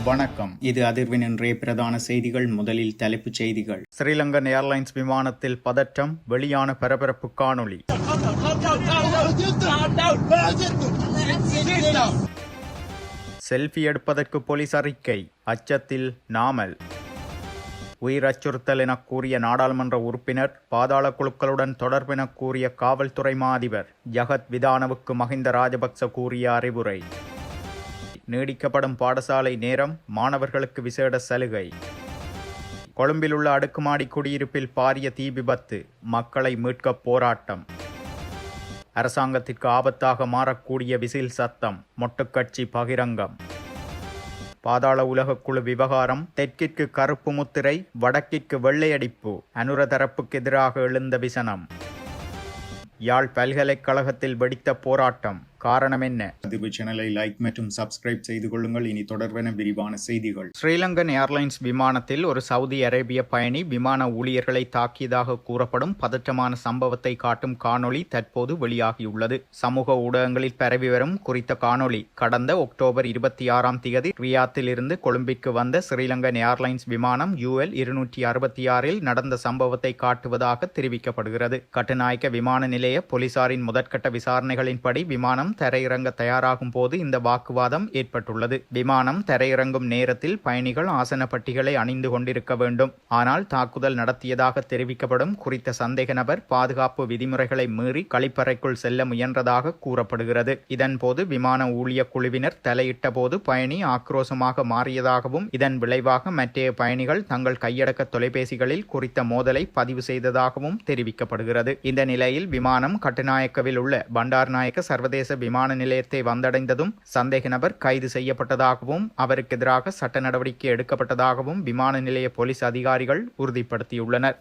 வணக்கம். இது அதிர்வின் இன்றைய பிரதான செய்திகள். முதலில் தலைப்புச் செய்திகள். ஸ்ரீலங்கன் ஏர்லைன்ஸ் விமானத்தில் பதற்றம், வெளியான பரபரப்பு காணொளி. செல்ஃபி எடுப்பதற்கு போலீஸ் அறிக்கை, அச்சத்தில் நாமல். உயிர் அச்சுறுத்தல் என கூறிய நாடாளுமன்ற உறுப்பினர், பாதாள குழுக்களுடன் தொடர்பென கூறிய காவல்துறை மா அதிபர் ஜகத் விதானவுக்கு மஹிந்த ராஜபக்ச கூறிய அறிவுரை. நீடிக்கப்படும் பாடசாலை நேரம், மாணவர்களுக்கு விசேட சலுகை. கொழும்பில் உள்ள அடுக்குமாடி குடியிருப்பில் பாரிய தீ விபத்து, மக்களை மீட்க போராட்டம். அரசாங்கத்திற்கு ஆபத்தாக மாறக்கூடிய விசில் சத்தம், மொட்டுக்கட்சி பகிரங்கம். பாதாள உலகக்குழு விவகாரம், தெற்கிற்கு கருப்பு முத்திரை, வடக்கிற்கு வெள்ளையடிப்பு, அனுர தரப்புக்கு எதிராக எழுந்த விசனம். யாழ் பல்கலைக்கழகத்தில் வெடித்த போராட்டம், காரணம் என்ன? அதிர்வு சேனலை லைக் மற்றும் சப்ஸ்கிரைப் செய்து கொள்ளுங்கள். இனி தொடர்பென விரிவான செய்திகள். ஸ்ரீலங்கன் ஏர்லைன்ஸ் விமானத்தில் ஒரு சவுதி அரேபிய பயணி விமான ஊழியர்களை தாக்கியதாக கூறப்படும் பதற்றமான சம்பவத்தை காட்டும் காணொளி தற்போது வெளியாகியுள்ளது. சமூக ஊடகங்களில் பரவி வரும் குறித்த காணொளி கடந்த அக்டோபர் 26 ரியாத்தில் இருந்து கொழும்பிற்கு வந்த ஸ்ரீலங்கன் ஏர்லைன்ஸ் விமானம் UL 266 நடந்த சம்பவத்தை காட்டுவதாக தெரிவிக்கப்படுகிறது. கட்டுநாயக்க விமான நிலைய போலீசாரின் முதற்கட்ட விசாரணைகளின்படி விமானம் தரையிறங்க தயாராகும் போது இந்த வாக்குவாதம் ஏற்பட்டுள்ளது. விமானம் தரையிறங்கும் நேரத்தில் பயணிகள் ஆசன பட்டிகளை அணிந்து கொண்டிருக்க வேண்டும். ஆனால் தாக்குதல் நடத்தியதாக தெரிவிக்கப்படும் குறித்த சந்தேக நபர் பாதுகாப்பு விதிமுறைகளை மீறி கழிப்பறைக்குள் செல்ல முயன்றதாக கூறப்படுகிறது. இதன்போது விமான ஊழிய குழுவினர் தலையிட்ட போது பயணி ஆக்ரோஷமாக மாறியதாகவும் இதன் விளைவாக மற்ற பயணிகள் தங்கள் கையடக்க தொலைபேசிகளில் குறித்த மோதலை பதிவு செய்ததாகவும் தெரிவிக்கப்படுகிறது. இந்த நிலையில் விமானம் கட்டுநாயக்கவில் உள்ள பண்டார்நாயக்க சர்வதேச விமான நிலையத்தை வந்தடைந்ததும் சந்தேக நபர் கைது செய்யப்பட்டதாகவும் அவருக்கு எதிராக சட்ட நடவடிக்கை எடுக்கப்பட்டதாகவும் விமான நிலைய போலீஸ் அதிகாரிகள் உறுதிப்படுத்தியுள்ளனர்.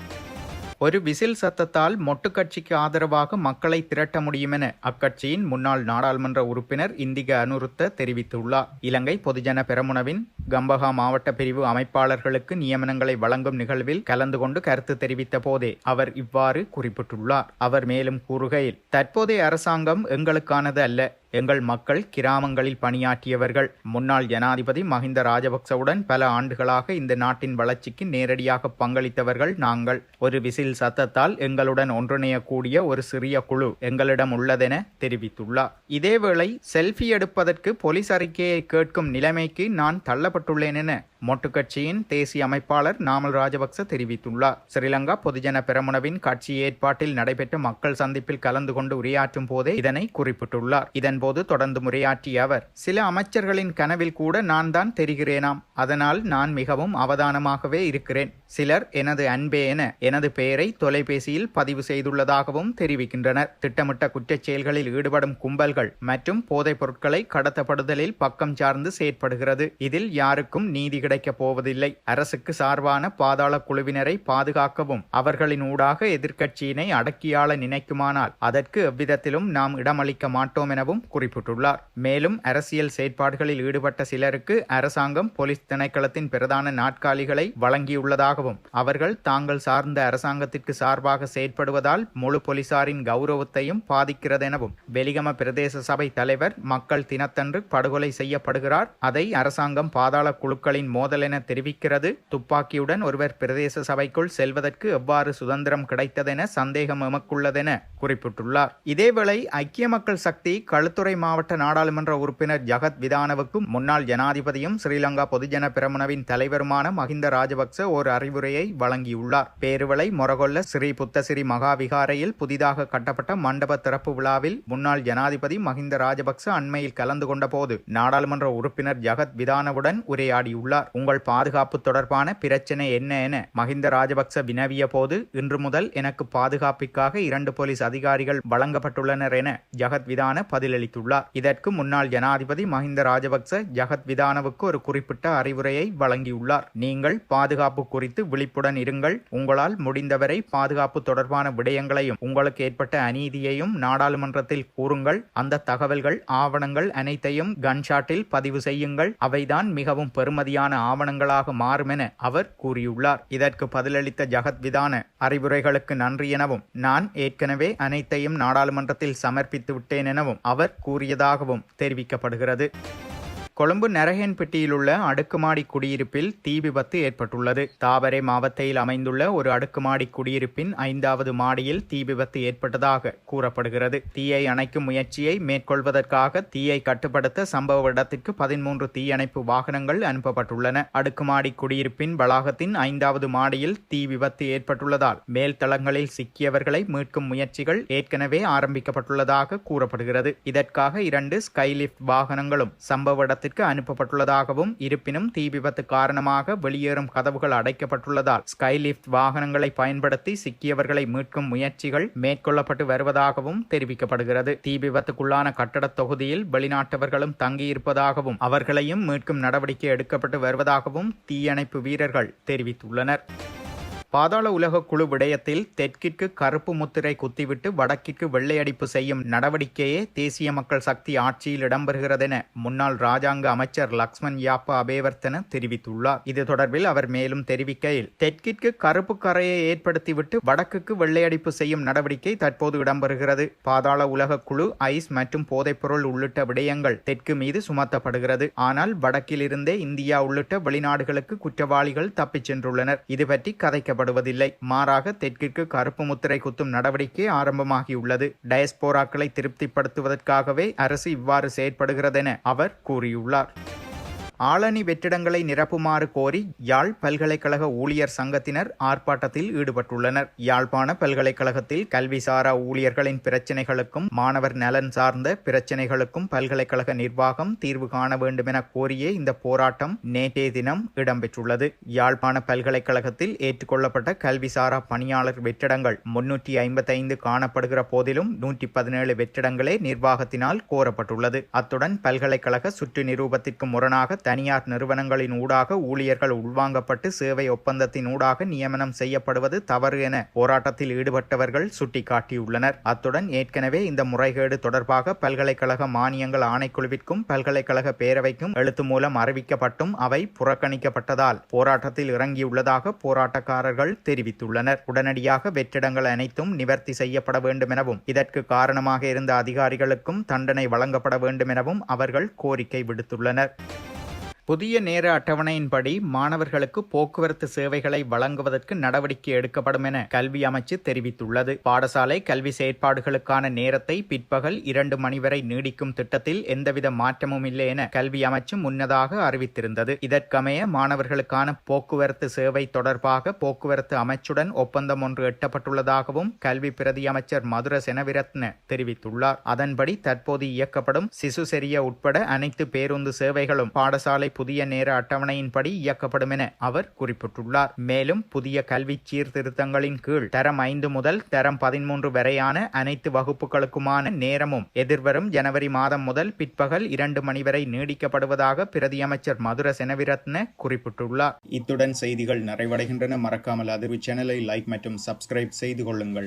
ஒரு விசில் சத்தத்தால் மொட்டு கட்சிக்கு ஆதரவாக மக்களை திரட்ட முடியும் என அக்கட்சியின் முன்னாள் நாடாளுமன்ற உறுப்பினர் இந்திக அனுருத்த தெரிவித்துள்ளார். இலங்கை பொதுஜன பெரமுனவின் கம்பஹா மாவட்ட பிரிவு அமைப்பாளர்களுக்கு நியமனங்களை வழங்கும் நிகழ்வில் கலந்து கொண்டு கருத்து தெரிவித்த போதே அவர் இவ்வாறு குறிப்பிட்டுள்ளார். அவர் மேலும் கூறுகையில், தற்போதைய அரசாங்கம் எங்களுக்கானது அல்ல, எங்கள் மக்கள் கிராமங்களில் பணியாற்றியவர்கள். முன்னாள் ஜனாதிபதி மஹிந்த ராஜபக்சவுடன் பல ஆண்டுகளாக இந்த நாட்டின் வளர்ச்சிக்கு நேரடியாக பங்களித்தவர்கள் நாங்கள். ஒரு விசில் சத்தத்தால் எங்களுடன் ஒன்றிணையக்கூடிய ஒரு சிறிய குழு எங்களிடம் உள்ளதென தெரிவித்துள்ளார். இதேவேளை செல்ஃபி எடுப்பதற்கு போலீஸ் அறிக்கையை கேட்கும் நிலைமைக்கு நான் தள்ளப்பட்டுள்ளேன் என மொட்டு கட்சியின் தேசிய அமைப்பாளர் நாமல் ராஜபக்ச தெரிவித்துள்ளார். ஸ்ரீலங்கா பொதுஜன பெரமுனவின் கட்சி ஏற்பாட்டில் நடைபெற்ற மக்கள் சந்திப்பில் கலந்து கொண்டு உரையாற்றும் போதே இதனை குறிப்பிட்டுள்ளார். இதன்போது தொடர்ந்து உரையாற்றிய அவர், சில அமைச்சர்களின் கனவில் கூட நான் தான் தெரிகிறேனாம், அதனால் நான் மிகவும் அவதானமாகவே இருக்கிறேன். சிலர் எனது அன்பே என எனது பெயரை தொலைபேசியில் பதிவு செய்துள்ளதாகவும் தெரிவிக்கின்றனர். திட்டமிட்ட குற்றச் செயல்களில் ஈடுபடும் கும்பல்கள் மற்றும் போதைப் பொருட்களை கடத்தப்படுதலில் பக்கம் சார்ந்து செயற்படுகிறது. இதில் யாருக்கும் நீதி கிடைக்கப் போவதில்லை. அரசுக்கு சார்பான பாதாள குழுவினரை பாதுகாக்கவும் அவர்களின் ஊடாக எதிர்க்கட்சியினை அடக்கியாள நினைக்குமானால் அதற்கு எவ்விதத்திலும் நாம் இடமளிக்க மாட்டோம் எனவும் குறிப்பிட்டுள்ளார். மேலும் அரசியல் செயற்பாடுகளில் ஈடுபட்ட சிலருக்கு அரசாங்கம் போலீஸ் திணைக்களத்தின் பிரதான நாட்காலிகளை வழங்கியுள்ளதாகவும் அவர்கள் தாங்கள் சார்ந்த அரசாங்கத்திற்கு சார்பாக செயற்படுவதால் முழு போலீசாரின் கௌரவத்தையும் பாதிக்கிறதெனவும், வெலிகம பிரதேச சபை தலைவர் மக்கள் தினத்தன்று படுகொலை செய்யப்படுகிறார், அதை அரசாங்கம் பாதாள குழுக்களின் மோதல் என தெரிவிக்கிறது. துப்பாக்கியுடன் ஒருவர் பிரதேச சபைக்குள் செல்வதற்கு எவ்வாறு சுதந்திரம் கிடைத்ததென சந்தேகம் எமக்குள்ளதென குறிப்பிட்டுள்ளார். இதேவேளை ஐக்கிய மக்கள் சக்தி களுத்துறை மாவட்ட நாடாளுமன்ற உறுப்பினர் ஜகத் விதானவுக்கு முன்னாள் ஜனாதிபதியும் ஸ்ரீலங்கா பொதுஜன பெரமுனவின் தலைவருமான மஹிந்த ராஜபக்ச ஒரு அறிவுரையை வழங்கியுள்ளார். பேருவளை மொரகொல்ல ஸ்ரீ புத்தசிரி மகாவிகாரையில் புதிதாக கட்டப்பட்ட மண்டப திறப்பு விழாவில் முன்னாள் ஜனாதிபதி மஹிந்த ராஜபக்ச அண்மையில் கலந்து கொண்ட போது நாடாளுமன்ற உறுப்பினர் ஜகத் விதானவுடன் உரையாடியுள்ளார். உங்கள் பாதுகாப்பு தொடர்பான பிரச்சனை என்ன என மஹிந்த ராஜபக்ச வினவிய போது, இன்று முதல் எனக்கு பாதுகாப்பிற்காக 2 போலீஸ் அதிகாரிகள் வழங்கப்பட்டுள்ளனர் என ஜகத் விதான பதிலளித்துள்ளார். இதற்கு முன்னாள் ஜனாதிபதி மஹிந்த ராஜபக்ச ஜகத் விதானவுக்கு ஒரு குறிப்பிட்ட அறிவுரையை வழங்கியுள்ளார். நீங்கள் பாதுகாப்பு குறித்து விழிப்புடன் இருங்கள். உங்களால் முடிந்தவரை பாதுகாப்பு தொடர்பான விடயங்களையும் உங்களுக்கு ஏற்பட்ட அநீதியையும் நாடாளுமன்றத்தில் கூறுங்கள். அந்த தகவல்கள், ஆவணங்கள் அனைத்தையும் கன்ஷாட்டில் பதிவு செய்யுங்கள். அவைதான் மிகவும் பெருமதியான ஆவணங்களாக மாறும் என அவர் கூறியுள்ளார். இதற்கு பதிலளித்த ஜகத் விதான, அறிவுரைகளுக்கு நன்றி எனவும் நான் ஏற்கனவே அனைத்தையும் நாடாளுமன்றத்தில் சமர்ப்பித்து விட்டேன் எனவும் அவர் கூறியதாகவும் தெரிவிக்கப்படுகிறது. கொழும்பு நரஹேன்பட்டியில் உள்ள அடுக்குமாடி குடியிருப்பில் தீ விபத்து ஏற்பட்டுள்ளது. தாவரே மாவட்டத்தில் அமைந்துள்ள ஒரு அடுக்குமாடி குடியிருப்பின் 5வது மாடியில் தீ விபத்து ஏற்பட்டதாக கூறப்படுகிறது. தீயை அணைக்கும் முயற்சியை மேற்கொள்வதற்காக தீயை கட்டுப்படுத்த சம்பவ இடத்திற்கு 13 தீயணைப்பு வாகனங்கள் அனுப்பப்பட்டுள்ளன. அடுக்குமாடி குடியிருப்பின் வளாகத்தின் 5வது மாடியில் தீ விபத்து ஏற்பட்டுள்ளதால் மேல் தளங்களில் சிக்கியவர்களை மீட்கும் முயற்சிகள் ஏற்கனவே ஆரம்பிக்கப்பட்டுள்ளதாக கூறப்படுகிறது. இதற்காக 2 ஸ்கைலிப்ட் வாகனங்களும் சம்பவ இடத்திற்கு அனுப்பப்பட்டுள்ளதாகவும், இருப்பினும் தீ விபத்து காரணமாக வெளியேறும் கதவுகள் அடைக்கப்பட்டுள்ளதால் ஸ்கைலிப்ட் வாகனங்களை பயன்படுத்தி சிக்கியவர்களை மீட்கும் முயற்சிகள் மேற்கொள்ளப்பட்டு வருவதாகவும் தெரிவிக்கப்படுகிறது. தீ விபத்துக்குள்ளான கட்டட தொகுதியில் வெளிநாட்டவர்களும் தங்கியிருப்பதாகவும் அவர்களையும் மீட்கும் நடவடிக்கை எடுக்கப்பட்டு வருவதாகவும் தீயணைப்பு வீரர்கள் தெரிவித்துள்ளனர். பாதாள உலக குழு விடயத்தில் தெற்கிற்கு கருப்பு முத்திரை குத்திவிட்டு வடக்கிற்கு வெள்ளையடிப்பு செய்யும் நடவடிக்கையே தேசிய மக்கள் சக்தி ஆட்சியில் இடம்பெறுகிறதென முன்னாள் ராஜாங்க அமைச்சர் லக்ஷ்மன் யாப்பா அபேவர்த்தன தெரிவித்துள்ளார். இது தொடர்பில் அவர் மேலும் தெரிவிக்கையில், தெற்கிற்கு கருப்பு கரையை ஏற்படுத்திவிட்டு வடக்குக்கு வெள்ளையடிப்பு செய்யும் நடவடிக்கை தற்போது இடம்பெறுகிறது. பாதாள உலக குழு ஐஸ் மற்றும் போதைப்பொருள் உள்ளிட்ட விடயங்கள் தெற்கு மீது சுமத்தப்படுகிறது. ஆனால் வடக்கில் இருந்தே இந்தியா உள்ளிட்ட வெளிநாடுகளுக்கு குற்றவாளிகள் தப்பிச் சென்றுள்ளனர். இது பற்றி கதைக்க மாறாக தெற்கிற்கு கருப்பு முத்திரை குத்தும் நடவடிக்கை ஆரம்பமாகியுள்ளது. டயஸ்போராக்களை திருப்திப்படுத்துவதற்காகவே அரசு இவ்வாறு செயற்படுகிறதென அவர் கூறியுள்ளார். ஆளணி வெற்றிடங்களை நிரப்புமாறு கோரி யாழ் பல்கலைக்கழக ஊழியர் சங்கத்தினர் ஆர்ப்பாட்டத்தில் ஈடுபட்டுள்ளனர். யாழ்ப்பாண பல்கலைக்கழகத்தில் கல்விசாரா ஊழியர்களின் பிரச்சினைகளுக்கும் மாணவர் நலன் சார்ந்த பிரச்சினைகளுக்கும் பல்கலைக்கழக நிர்வாகம் தீர்வு காண வேண்டும் என கோரியே இந்த போராட்டம் நேற்றைய தினம் இடம்பெற்றுள்ளது. யாழ்ப்பாண பல்கலைக்கழகத்தில் ஏற்றுக்கொள்ளப்பட்ட கல்விசாரா பணியாளர் வெற்றிடங்கள் 355 காணப்படுகிற போதிலும் 117 வெற்றிடங்களே நிர்வாகத்தினால் கோரப்பட்டுள்ளது. அத்துடன் பல்கலைக்கழக சுற்று நிரூபத்திற்கு முரணாக தனியார் நிறுவனங்களின் ஊடாக ஊழியர்கள் உள்வாங்கப்பட்டு சேவை ஒப்பந்தத்தின் ஊடாக நியமனம் செய்யப்படுவது தவறு என போராட்டத்தில் ஈடுபட்டவர்கள் சுட்டிக்காட்டியுள்ளனர். அத்துடன் ஏற்கனவே இந்த முறைகேடு தொடர்பாக பல்கலைக்கழக மானியங்கள் ஆணைக்குழுவிற்கும் பல்கலைக்கழக பேரவைக்கும் எழுத்து மூலம் அறிவிக்கப்பட்டும் அவை புறக்கணிக்கப்பட்டதால் போராட்டத்தில் இறங்கியுள்ளதாக போராட்டக்காரர்கள் தெரிவித்துள்ளனர். உடனடியாக வெற்றிடங்கள் அனைத்தும் நிவர்த்தி செய்யப்பட வேண்டும் எனவும் இதற்கு காரணமாக இருந்த அதிகாரிகளுக்கும் தண்டனை வழங்கப்பட வேண்டும் எனவும் அவர்கள் கோரிக்கை விடுத்துள்ளனர். புதிய நேர அட்டவணையின்படி மாணவர்களுக்கு போக்குவரத்து சேவைகளை வழங்குவதற்கு நடவடிக்கை எடுக்கப்படும் என கல்வி அமைச்சு தெரிவித்துள்ளது. பாடசாலை கல்வி செயற்பாடுகளுக்கான நேரத்தை பிற்பகல் 2 மணி வரை நீடிக்கும் திட்டத்தில் எந்தவித மாற்றமும் இல்லை என கல்வி அமைச்சு முன்னதாக அறிவித்திருந்தது. இதற்கமைய மாணவர்களுக்கான போக்குவரத்து சேவை தொடர்பாக போக்குவரத்து அமைச்சுடன் ஒப்பந்தம் ஒன்று எட்டப்பட்டுள்ளதாகவும் கல்வி பிரதி அமைச்சர் மதுர செனவிரத்ன தெரிவித்துள்ளார். அதன்படி தற்போது இயக்கப்படும் சிசுசெரிய உட்பட அனைத்து பேருந்து சேவைகளும் பாடசாலை புதிய நேர அட்டவணையின்படி இயக்கப்படும் என அவர் குறிப்பிட்டுள்ளார். மேலும் புதிய கல்வி சீர்திருத்தங்களின் கீழ் தரம் 5 முதல் தரம் 13 வரையான அனைத்து வகுப்புகளுக்குமான நேரமும் எதிர்வரும் ஜனவரி மாதம் முதல் பிற்பகல் 2 மணி வரை நீடிக்கப்படுவதாக பிரதி அமைச்சர் மதுர செனவிரத்ன குறிப்பிட்டுள்ளார். இத்துடன் செய்திகள் நிறைவடைகின்றன. மறக்காமல் அதிர்வு சேனலை லைக் மற்றும் சப்ஸ்கிரைப் செய்து கொள்ளுங்கள்.